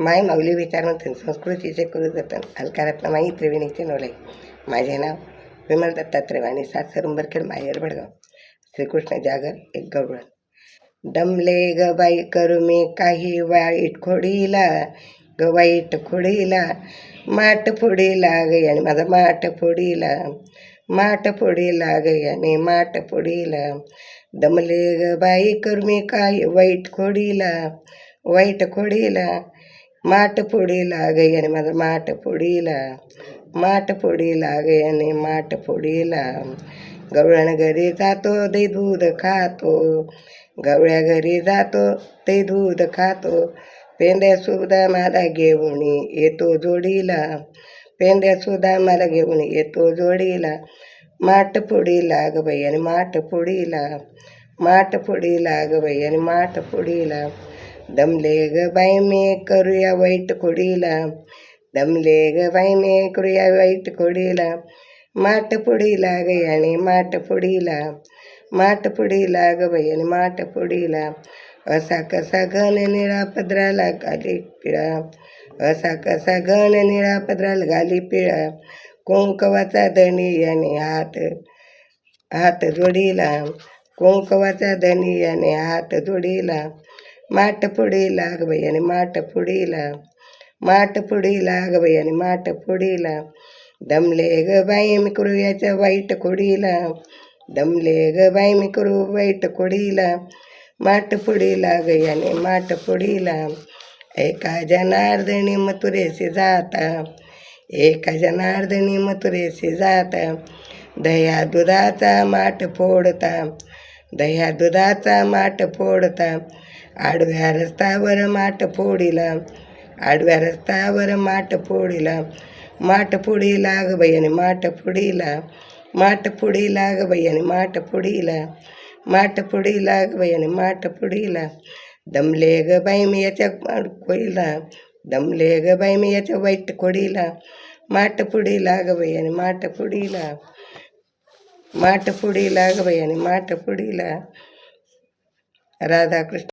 माय माऊली विचारमधून संस्कृतीचे जतन अलकारत्न माई त्रिवेणीचे नोले. माझे नाव विमल दत्तात्रय आणि सासर उंबरखेड माहेर बडगाव. श्रीकृष्ण जागर एक गवळण. दमले ग बाई करू मी काही वाईट खोडीला, ग वाईट खोडीला माठ फोडीला ग आणि माझा माठ फोडीला, माठ फोडीला ग आणि माठ फोडीला. दमले ग बाई करू मी काही वाईट खोडीला, वाईट खोडीला माठ फोडीला ग आणि माझा माठ फोडीला, माठ फोडीला ग आणि माठ फोडीला. गवळण घरी जातो दही दूध खातो, गवळ्या घरी जातो ते दूध खातो. पेंड्या सुद्धा मला घेऊन येतो जोडीला, पेंड्या सुद्धा मला घेऊन येतो जोडीला. माठ फोडीला ग बाई आणि माठ फोडीला, माठ फोडीला ग बाई आणि माठ फोडीला. दमले ग बाई मी करूया वाईट खोडीला, दमले ग बाई मी करूया वाईट खोडीला. माठ फोडीला ग आणि माठ फोडीला, माठ फोडीला ग बाई आणि माठ फोडीला. असा कसा घन निळा पदराला घाली पिळा, असा कसा घन निळा पदराला घाली पिळा. कुंकवाचा धनी याने हात हात जोडीला, कुंकवाचा धनी याने हात जोडीला. माठ फोडीला ग बाई आणि माठ फोडीला, माठ फोडीला ग बाई आणि माठ फोडीला. दमले ग बाई मी करू याच्या वाईट खोडीला, दमले ग बाई मी करू वाईट खोडीला. माठ फोडीला ग आणि माठ फोडीला. एका जनार्दनी मथुरेशी जाता, एका जनार्दनी मथुरेशी जाता. दह्या दुधाचा माठ फोडता, दह्या दुधाचा माठ फोडता. आडव्या रस्त्यावर माठ फोडीला, आडव्या रस्त्यावर माठ फोडीला. माठ फोडीला ग बाई आणि माठ फोडीला, माठ फोडीला ग बाई आणि माठ फोडीला. माठ फोडीला ग बाई आणि माठ फोडीला. दमले ग बाई मी याच्या खोडीला, दमले ग बाई मी याच्या वाईट खोडीला. माठ फोडीला ग बाई आणि माठ फोडीला, माठ फोडीला ग बाई आणि माठ फोडीला. राधाकृष्ण.